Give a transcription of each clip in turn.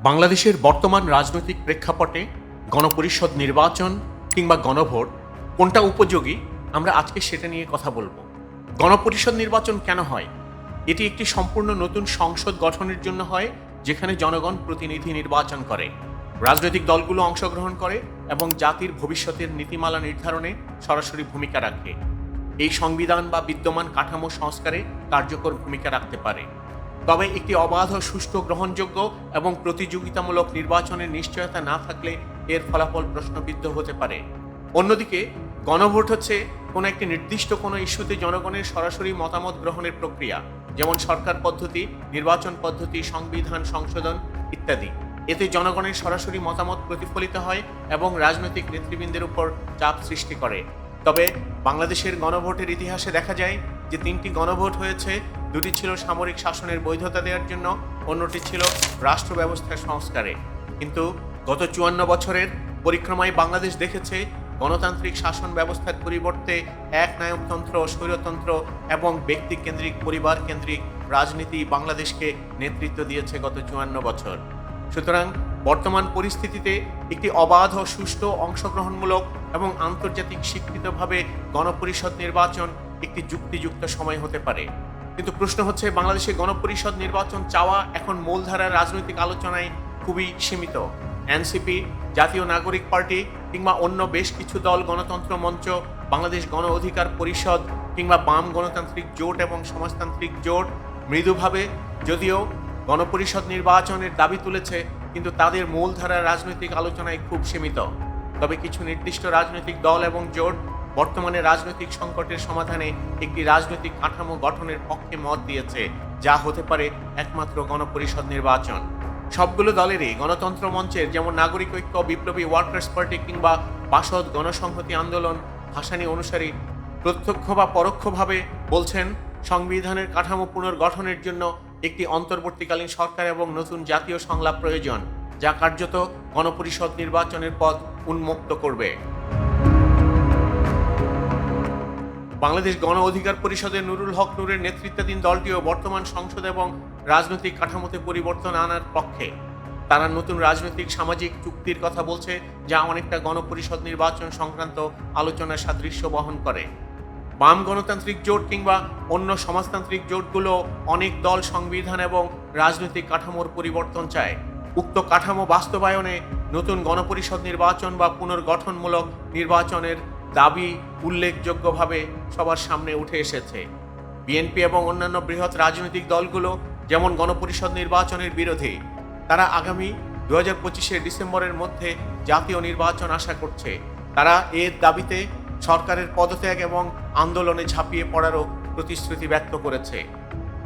বাংলাদেশের বর্তমান রাজনৈতিক প্রেক্ষাপটে গণপরিষদ নির্বাচন কিংবা গণভোট কোনটা উপযোগী, আমরা আজকে সেটা নিয়ে কথা বলবো। গণপরিষদ নির্বাচন কেন হয়? এটি একটি সম্পূর্ণ নতুন সংসদ গঠনের জন্য হয়, যেখানে জনগণ প্রতিনিধি নির্বাচন করে, রাজনৈতিক দলগুলো অংশগ্রহণ করে এবং জাতির ভবিষ্যতের নীতিমালা নির্ধারণে সরাসরি ভূমিকা রাখে। এই সংবিধান বা বিদ্যমান কাঠামো সংস্কারে কার্যকর ভূমিকা রাখতে পারে। তবে একটি অবাধ, সুষ্ঠু, গ্রহণযোগ্য এবং প্রতিযোগিতামূলক নির্বাচনের নিশ্চয়তা না থাকলে এর ফলাফল প্রশ্নবিদ্ধ হতে পারে। অন্যদিকে গণভোট হচ্ছে কোনো একটি নির্দিষ্ট কোনো ইস্যুতে জনগণের সরাসরি মতামত গ্রহণের প্রক্রিয়া, যেমন সরকার পদ্ধতি, নির্বাচন পদ্ধতি, সংবিধান সংশোধন ইত্যাদি। এতে জনগণের সরাসরি মতামত প্রতিফলিত হয় এবং রাজনৈতিক নেতৃবৃন্দের উপর চাপ সৃষ্টি করে। তবে বাংলাদেশের গণভোটের ইতিহাসে দেখা যায় যে 3টি গণভোট হয়েছে। 2টি ছিল সামরিক শাসনের বৈধতা দেওয়ার জন্য, অন্যটি ছিল রাষ্ট্র ব্যবস্থার সংস্কারে। কিন্তু গত 54 বছরের পরিক্রমায় বাংলাদেশ দেখেছে গণতান্ত্রিক শাসন ব্যবস্থার পরিবর্তে একনায়কতন্ত্র, স্বৈরতন্ত্র এবং ব্যক্তিকেন্দ্রিক, পরিবার কেন্দ্রিক রাজনীতি বাংলাদেশকে নেতৃত্ব দিয়েছে গত 54 বছর। সুতরাং বর্তমান পরিস্থিতিতে একটি অবাধ ও সুষ্ঠু, অংশগ্রহণমূলক এবং আন্তর্জাতিক স্বীকৃতভাবে গণপরিষদ নির্বাচন একটি যুক্তিযুক্ত সময় হতে পারে। কিন্তু প্রশ্ন হচ্ছে, বাংলাদেশে গণপরিষদ নির্বাচন চাওয়া এখন মূলধারার রাজনৈতিক আলোচনায় খুবই সীমিত। এনসিপি, জাতীয় নাগরিক পার্টি কিংবা অন্য বেশ কিছু দল, গণতন্ত্র মঞ্চ, বাংলাদেশ গণ অধিকার পরিষদ কিংবা বাম গণতান্ত্রিক জোট এবং সমাজতান্ত্রিক জোট মৃদুভাবে যদিও গণপরিষদ নির্বাচনের দাবি তুলেছে, কিন্তু তাদের মূলধারার রাজনৈতিক আলোচনায় খুব সীমিত। তবে কিছু নির্দিষ্ট রাজনৈতিক দল এবং জোট বর্তমানে রাজনৈতিক সংকটের সমাধানে একটি রাজনৈতিক কাঠামো গঠনের পক্ষে মত দিয়েছে, যা হতে পারে একমাত্র গণপরিষদ নির্বাচন। সবগুলো দলেরই গণতন্ত্র মঞ্চের, যেমন নাগরিক ঐক্য, বিপ্লবী ওয়ার্কার্স পার্টি কিংবা বাসদ গণসংহতি আন্দোলন, ভাসানী অনুসারী প্রত্যক্ষ বা পরোক্ষভাবে বলছেন সংবিধানের কাঠামো পুনর্গঠনের জন্য একটি অন্তর্বর্তীকালীন সরকার এবং নতুন জাতীয় সংলাপ প্রয়োজন, যা কার্যত গণপরিষদ নির্বাচনের পথ উন্মুক্ত করবে। বাংলাদেশ গণ অধিকার পরিষদের নুরুল হক নূরের নেতৃত্বাধীন দলটিও বর্তমান সংসদ এবং রাজনৈতিক কাঠামোতে পরিবর্তন আনার পক্ষে। তারা নতুন রাজনৈতিক সামাজিক চুক্তির কথা বলছে, যা অনেকটা গণপরিষদ নির্বাচন সংক্রান্ত আলোচনার সাদৃশ্য বহন করে। বাম গণতান্ত্রিক জোট কিংবা অন্য সমাজতান্ত্রিক জোটগুলো অনেক দল সংবিধান এবং রাজনৈতিক কাঠামোর পরিবর্তন চায়। উক্ত কাঠামো বাস্তবায়নে নতুন গণপরিষদ নির্বাচন বা পুনর্গঠনমূলক নির্বাচনের দাবি উল্লেখযোগ্যভাবে সবার সামনে উঠে এসেছে। বিএনপি এবং অন্যান্য বৃহৎ রাজনৈতিক দলগুলো যেমন গণপরিষদ নির্বাচনের বিরোধী, তারা আগামী 2025 ডিসেম্বরের মধ্যে জাতীয় নির্বাচন আশা করছে। তারা এর দাবিতে সরকারের পদত্যাগ এবং আন্দোলনে ঝাঁপিয়ে পড়ারও প্রতিশ্রুতি ব্যক্ত করেছে।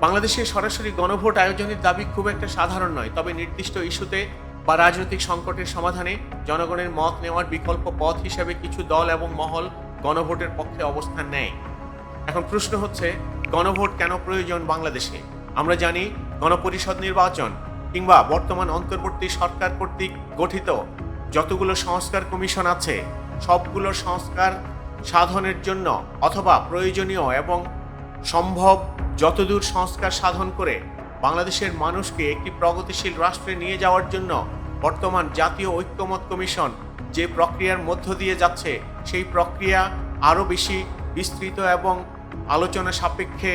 বাংলাদেশে সরাসরি গণভোট আয়োজনের দাবি খুব একটা সাধারণ নয়, তবে নির্দিষ্ট ইস্যুতে বা রাজনৈতিক সংকটের সমাধানে জনগণের মত নেওয়ার বিকল্প পথ হিসেবে কিছু দল এবং মহল গণভোটের পক্ষে অবস্থান নেয়। এখন প্রশ্ন হচ্ছে, গণভোট কেন প্রয়োজন বাংলাদেশে? আমরা জানি গণপরিষদ নির্বাচন কিংবা বর্তমান অন্তর্বর্তী সরকার কর্তৃক গঠিত যতগুলো সংস্কার কমিশন আছে, সবগুলো সংস্কার সাধনের জন্য অথবা প্রয়োজনীয় এবং সম্ভব যতদূর সংস্কার সাধন করে বাংলাদেশের মানুষকে একটি প্রগতিশীল রাষ্ট্রে নিয়ে যাওয়ার জন্য বর্তমান জাতীয় ঐক্যমত কমিশন যে প্রক্রিয়ার মধ্য দিয়ে যাচ্ছে, সেই প্রক্রিয়া আরও বেশি বিস্তৃত এবং আলোচনা সাপেক্ষে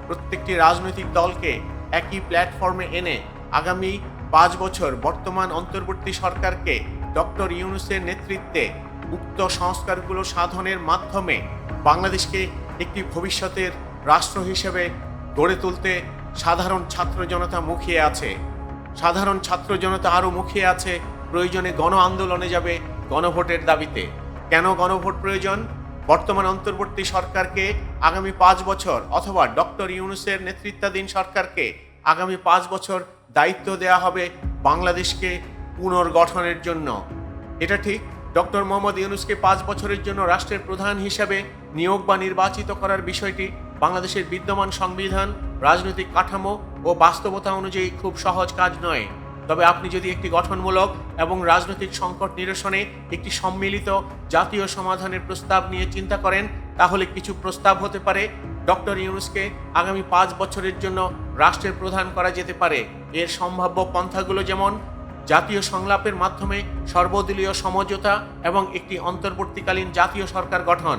প্রত্যেকটি রাজনৈতিক দলকে একই প্ল্যাটফর্মে এনে আগামী 5 বছর বর্তমান অন্তর্বর্তী সরকারকে ডক্টর ইউনূসের নেতৃত্বে উক্ত সংস্কারগুলো সাধনের মাধ্যমে বাংলাদেশকে একটি ভবিষ্যতের রাষ্ট্র হিসেবে গড়ে তুলতে সাধারণ ছাত্র জনতা মুখিয়ে আছে। সাধারণ ছাত্র জনতা আরও মুখিয়ে আছে প্রয়োজনে গণ আন্দোলনে যাবে গণভোটের দাবিতে। কেন গণভোট প্রয়োজন? বর্তমান অন্তর্বর্তী সরকারকে আগামী 5 বছর অথবা ডক্টর ইউনূসের নেতৃত্বাধীন সরকারকে আগামী 5 বছর দায়িত্ব দেওয়া হবে বাংলাদেশকে পুনর্গঠনের জন্য। এটা ঠিক, ডক্টর মোহাম্মদ ইউনূসকে 5 বছরের জন্য রাষ্ট্রের প্রধান হিসাবে নিয়োগ বা নির্বাচিত করার বিষয়টি বাংলাদেশের বিদ্যমান সংবিধান, রাজনৈতিক কাঠামো ও বাস্তবতা অনুযায়ী খুব সহজ কাজ নয়। তবে আপনি যদি একটি গঠনমূলক এবং রাজনৈতিক সংকট নিরসনে একটি সম্মিলিত জাতীয় সমাধানের প্রস্তাব নিয়ে চিন্তা করেন, তাহলে কিছু প্রস্তাব হতে পারে ডক্টর ইউনূসকে আগামী 5 বছরের জন্য রাষ্ট্রের প্রধান করা যেতে পারে। এর সম্ভাব্য পন্থাগুলো যেমন জাতীয় সংলাপের মাধ্যমে সর্বদলীয় সমঝোতা এবং একটি অন্তর্বর্তীকালীন জাতীয় সরকার গঠন।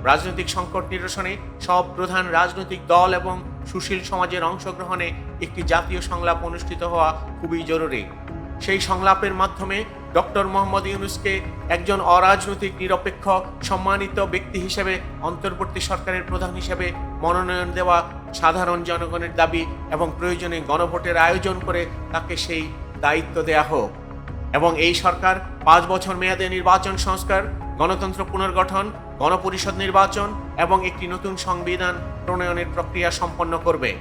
রাজনৈতিক সংকট নিরসনে সব প্রধান রাজনৈতিক দল এবং সুশীল সমাজের অংশগ্রহণে একটি জাতীয় সংলাপ অনুষ্ঠিত হওয়া খুবই জরুরি। সেই সংলাপের মাধ্যমে ডক্টর মোহাম্মদ ইউনূসকে একজন অরাজনৈতিক নিরপেক্ষ সম্মানিত ব্যক্তি হিসেবে অন্তর্বর্তী সরকারের প্রধান হিসেবে মনোনয়ন দেওয়া, সাধারণ জনগণের দাবি এবং প্রয়োজনে গণভোটের আয়োজন করে তাকে সেই দায়িত্ব দেয়া হোক এবং এই সরকার 5 বছর মেয়াদে নির্বাচন সংস্কার, গণতন্ত্র পুনর্গঠন, গণপরিষদ নির্বাচন এবং একটি নতুন সংবিধান প্রণয়নের প্রক্রিয়া সম্পন্ন করবে।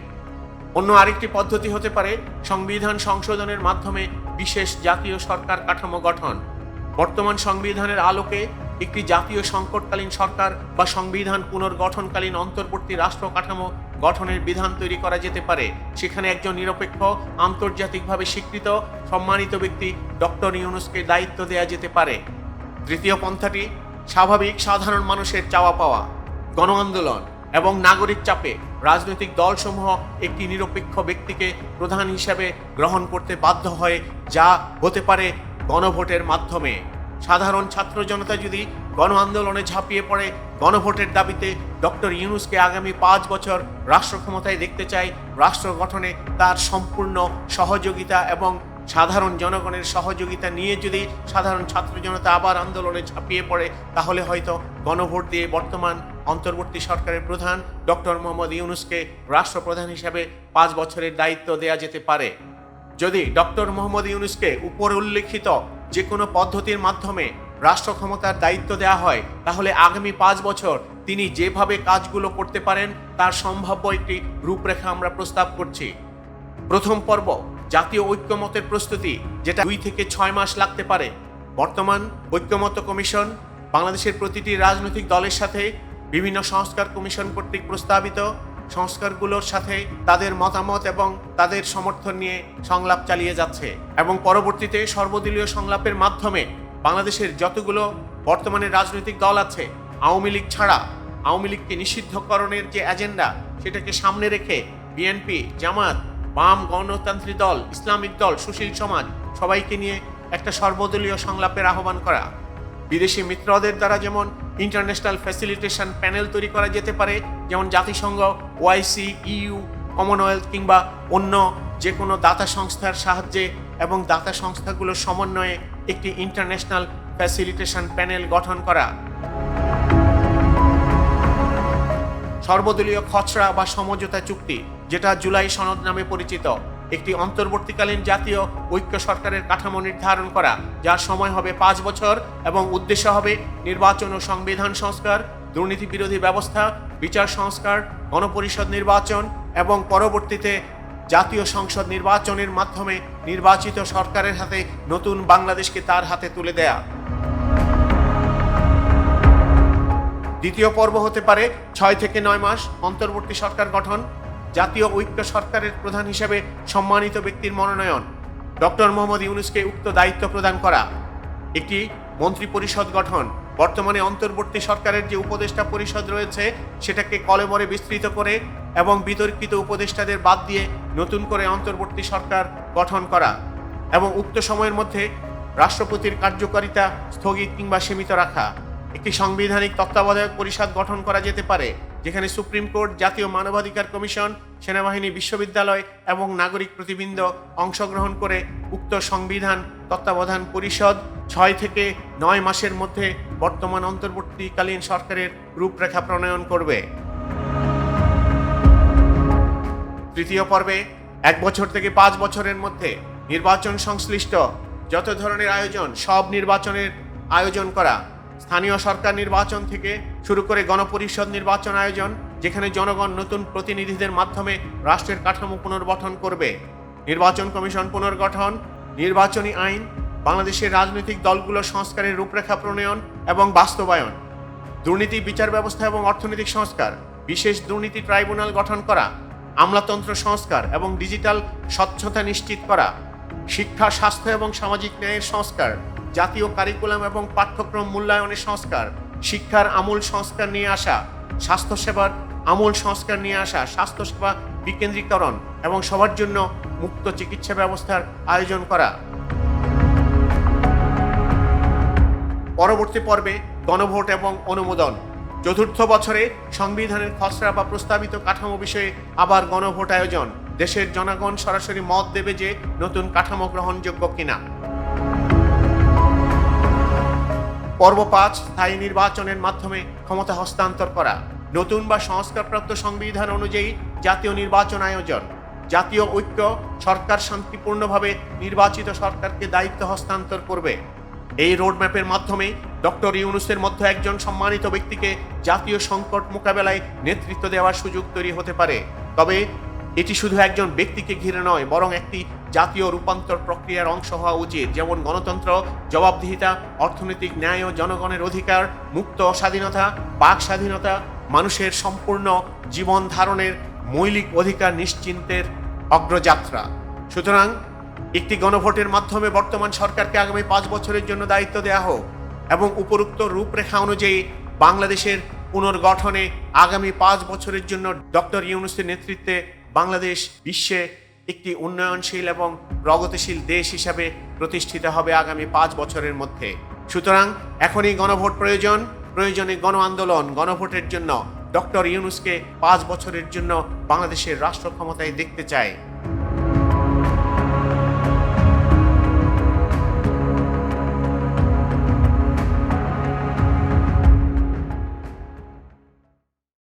অন্য আরেকটি পদ্ধতি হতে পারে সংবিধান সংশোধনের মাধ্যমে বিশেষ জাতীয় সরকার কাঠামো গঠন। বর্তমান সংবিধানের আলোকে একটি জাতীয় সংকটকালীন সরকার বা সংবিধান পুনর্গঠনকালীন অন্তর্বর্তী রাষ্ট্র কাঠামো গঠনের বিধান তৈরি করা যেতে পারে। সেখানে একজন নিরপেক্ষ, আন্তর্জাতিকভাবে স্বীকৃত, সম্মানিত ব্যক্তি ডক্টর ইউনূসকে দায়িত্ব দেয়া যেতে পারে। তৃতীয় পন্থাটি স্বাভাবিক সাধারণ মানুষের চাওয়া পাওয়া, গণ আন্দোলন এবং নাগরিক চাপে রাজনৈতিক দলসমূহ একটি নিরপেক্ষ ব্যক্তিকে প্রধান হিসাবে গ্রহণ করতে বাধ্য হয়, যা হতে পারে গণভোটের মাধ্যমে। সাধারণ ছাত্র জনতা যদি গণ আন্দোলনে ঝাঁপিয়ে পড়ে গণভোটের দাবিতে ডক্টর ইউনূসকে আগামী 5 বছর রাষ্ট্র ক্ষমতায় দেখতে চায়, রাষ্ট্র গঠনে তার সম্পূর্ণ সহযোগিতা এবং সাধারণ জনগণের সহযোগিতা নিয়ে যদি সাধারণ ছাত্র জনতা আবার আন্দোলনে ঝাঁপিয়ে পড়ে, তাহলে হয়তো গণভোট দিয়ে বর্তমান অন্তর্বর্তী সরকারের প্রধান ডক্টর মোহাম্মদ ইউনূসকে রাষ্ট্রপ্রধান হিসেবে 5 বছরের দায়িত্ব দেয়া যেতে পারে। যদি ডক্টর মোহাম্মদ ইউনূসকে উপর উল্লেখিত যে কোনো পদ্ধতির মাধ্যমে রাষ্ট্র ক্ষমতার দায়িত্ব দেওয়া হয়, তাহলে আগামী 5 বছর তিনি যেভাবে কাজগুলো করতে পারেন তার সম্ভাব্য একটি রূপরেখা আমরা প্রস্তাব করছি। প্রথম পর্ব, জাতীয় ঐক্যমতের প্রস্তুতি, যেটা 2 থেকে 6 মাস লাগতে পারে। বর্তমান ঐক্যমত্য কমিশন বাংলাদেশের প্রতিটি রাজনৈতিক দলের সাথে বিভিন্ন সংস্কার কমিশন কর্তৃক প্রস্তাবিত সংস্কারগুলোর সাথে তাদের মতামত এবং তাদের সমর্থন নিয়ে সংলাপ চালিয়ে যাচ্ছে এবং পরবর্তীতে সর্বদলীয় সংলাপের মাধ্যমে বাংলাদেশের যতগুলো বর্তমানে রাজনৈতিক দল আছে, আওয়ামী লীগ ছাড়া, আওয়ামী লীগকে নিষিদ্ধকরণের যে এজেন্ডা সেটাকে সামনে রেখে বিএনপি, জামাত, বাম, গণতান্ত্রিক দল, ইসলামিক দল, সুশীল সমাজ সবাইকে নিয়ে একটা সর্বদলীয় সংলাপের আহ্বান করা। বিদেশি মিত্রদের দ্বারা যেমন ইন্টারন্যাশনাল ফ্যাসিলিটেশন প্যানেল তৈরি করা যেতে পারে, যেমন জাতিসংঘ, ওআইসি, ইইউ, কমনওয়েলথ কিংবা অন্য যে কোনো দাতা সংস্থার সাহায্যে এবং দাতা সংস্থাগুলোর সমন্বয়ে একটি ইন্টারন্যাশনাল ফ্যাসিলিটেশন প্যানেল গঠন করা। সর্বদলীয় খসড়া বা সমঝোতা চুক্তি, যেটা জুলাই সনদ নামে পরিচিত, একটি অন্তর্বর্তীকালীন জাতীয় ঐক্য সরকারের কাঠামো নির্ধারণ করা, যার সময় হবে 5 বছর এবং উদ্দেশ্য হবে নির্বাচন ও সংবিধান সংস্কার, দুর্নীতি বিরোধী ব্যবস্থা, বিচার সংস্কার, গণপরিষদ নির্বাচন এবং পরবর্তীতে জাতীয় সংসদ নির্বাচনের মাধ্যমে নির্বাচিত সরকারের হাতে নতুন বাংলাদেশকে তার হাতে তুলে দেয়া। দ্বিতীয় পর্ব হতে পারে 6 থেকে 9 মাস অন্তর্বর্তী সরকার গঠন, জাতীয় ঐক্য সরকারের প্রধান হিসেবে সম্মানিত ব্যক্তির মনোনয়ন, ডক্টর মোহাম্মদ ইউনূসকে উক্ত দায়িত্ব প্রদান করা, একটি মন্ত্রী পরিষদ গঠন, বর্তমানে অন্তর্বর্তী সরকারের যে উপদেষ্টা পরিষদ রয়েছে সেটাকে কলেবরে বিস্তৃত করে এবং বিতর্কিত উপদেষ্টাদের বাদ দিয়ে নতুন করে অন্তর্বর্তী সরকার গঠন করা এবং উক্ত সময়ের মধ্যে রাষ্ট্রপতির কার্যকারিতা স্থগিত কিংবা সীমিত রাখা। একটি সাংবিধানিক তত্ত্বাবধায়ক পরিষদ গঠন করা যেতে পারে, যেখানে সুপ্রিম কোর্ট, জাতীয় মানবাধিকার কমিশন, সেনাবাহিনী, বিশ্ববিদ্যালয় এবং নাগরিক প্রতিবৃন্দ অংশগ্রহণ করে উক্ত সংবিধান তত্ত্বাবধান পরিষদ 6 থেকে 9 মাসের মধ্যে বর্তমান অন্তর্বর্তীকালীন সরকারের রূপরেখা প্রণয়ন করবে। তৃতীয় পর্বে 1 বছর থেকে 5 বছরের মধ্যে নির্বাচন সংশ্লিষ্ট যত ধরনের আয়োজন, সব নির্বাচনের আয়োজন করা, স্থানীয় সরকার নির্বাচন থেকে শুরু করে গণপরিষদ নির্বাচন আয়োজন, যেখানে জনগণ নতুন প্রতিনিধিদের মাধ্যমে রাষ্ট্রের কাঠামো পুনর্গঠন করবে, নির্বাচন কমিশন পুনর্গঠন, নির্বাচনী আইন, বাংলাদেশের রাজনৈতিক দলগুলোর সংস্কারের রূপরেখা প্রণয়ন এবং বাস্তবায়ন, দুর্নীতি বিচার ব্যবস্থা এবং অর্থনৈতিক সংস্কার, বিশেষ দুর্নীতি ট্রাইব্যুনাল গঠন করা, আমলাতন্ত্র সংস্কার এবং ডিজিটাল স্বচ্ছতা নিশ্চিত করা, শিক্ষা, স্বাস্থ্য এবং সামাজিক ন্যায়ের সংস্কার, জাতীয় কারিকুলাম এবং পাঠ্যক্রম মূল্যায়নের সংস্কার, শিক্ষার আমূল সংস্কার নিয়ে আসা, স্বাস্থ্যসেবার আমূল সংস্কার নিয়ে আসা, স্বাস্থ্যসেবা বিকেন্দ্রীকরণ এবং সবার জন্য মুক্ত চিকিৎসা ব্যবস্থার আয়োজন করা। পরবর্তী পর্বে গণভোট এবং অনুমোদন। চতুর্থ বছরে সংবিধানের খসড়া বা প্রস্তাবিত কাঠামো বিষয়ে আবার গণভোট আয়োজন। দেশের জনগণ সরাসরি মত দেবে যে নতুন কাঠামো গ্রহণযোগ্য কিনা। পর্ব ৫, স্থায়ী নির্বাচনের মাধ্যমে ক্ষমতা হস্তান্তর করা। নতুন বা সংস্কারপ্রাপ্ত সংবিধান অনুযায়ী জাতীয় নির্বাচন আয়োজন। জাতীয় ঐক্য সরকার শান্তিপূর্ণভাবে নির্বাচিত সরকারকে দায়িত্ব হস্তান্তর করবে। এই রোডম্যাপের মাধ্যমে ডক্টর ইউনূসের মধ্যে একজন সম্মানিত ব্যক্তিকে জাতীয় সংকট মোকাবেলায় নেতৃত্ব দেওয়ার সুযোগ তৈরি হতে পারে। তবে এটি শুধু একজন ব্যক্তিকে ঘিরে নয়, বরং একটি জাতীয় রূপান্তর প্রক্রিয়ার অংশ হওয়া উচিত, যেমন গণতন্ত্র, জবাবদিহিতা, অর্থনৈতিক ন্যায় ও জনগণের অধিকার, মুক্ত স্বাধীনতা, বাক স্বাধীনতা, মানুষের সম্পূর্ণ জীবন ধারণের মৌলিক অধিকার নিশ্চিন্তের অগ্রযাত্রা। সুতরাং একটি গণভোটের মাধ্যমে বর্তমান সরকারকে আগামী 5 বছরের জন্য দায়িত্ব দেওয়া হোক এবং উপরোক্ত রূপরেখা অনুযায়ী বাংলাদেশের পুনর্গঠনে আগামী 5 বছরের জন্য ডক্টর ইউনূসের নেতৃত্বে বাংলাদেশ বিশ্বে একটি উন্নয়নশীল এবং প্রগতিশীল দেশ হিসাবে প্রতিষ্ঠিত হবে আগামী 5 বছরের মধ্যে। সুতরাং এখনই গণভোট প্রয়োজন, প্রয়োজনে গণ আন্দোলন। গণভোটের জন্য ডক্টর ইউনূসকে 5 বছরের জন্য বাংলাদেশের রাষ্ট্র ক্ষমতায় দেখতে চায়।